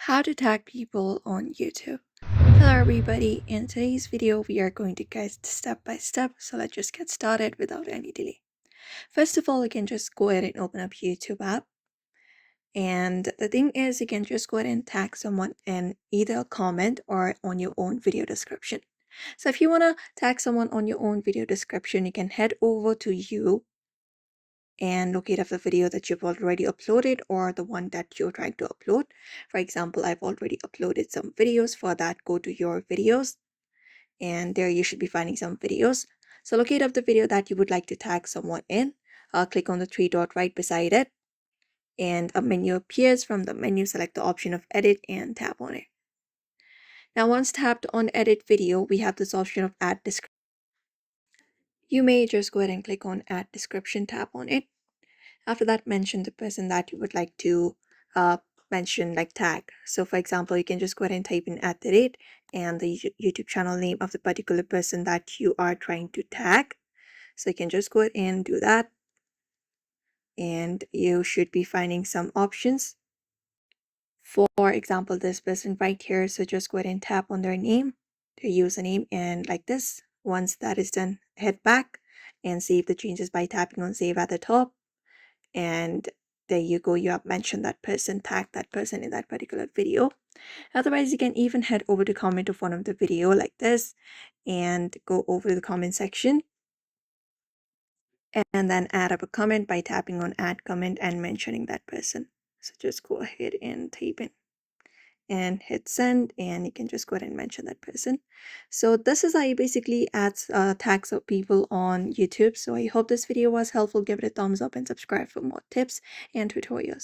How to tag people on YouTube. Hello everybody, in today's video we are going to guide step by step, so let's just get started without any delay. First of all, you can just go ahead and open up YouTube app, and the thing is you can just go ahead and tag someone in either a comment or on your own video description. So if you want to tag someone on your own video description, you can head over to you and locate up the video that you've already uploaded or the one that you're trying to upload. For example, I've already uploaded some videos. For that, go to your videos, and there you should be finding some videos. So locate up the video that you would like to tag someone in. Click on the three dot right beside it, and a menu appears. From the menu, select the option of edit and tap on it. Now once tapped on edit video, we have this option of add description. You may just go ahead and click on add description, tap on it. After that, mention the person that you would like to mention, like tag. So for example, you can just go ahead and type in @ and the YouTube channel name of the particular person that you are trying to tag. So you can just go ahead and do that, and you should be finding some options. For example, this person right here, so just go ahead and tap on their name, their username, and like this. Once that is done, head back and save the changes by tapping on save at the top. And there you go, you have mentioned that person, tagged that person in that particular video. Otherwise, you can even head over to comment of one of the video like this and go over to the comment section and then add up a comment by tapping on add comment and mentioning that person. So just go ahead and type in and hit send, and you can just go ahead and mention that person. So this is how you basically add tags of people on YouTube. So I hope this video was helpful. Give it a thumbs up and subscribe for more tips and tutorials.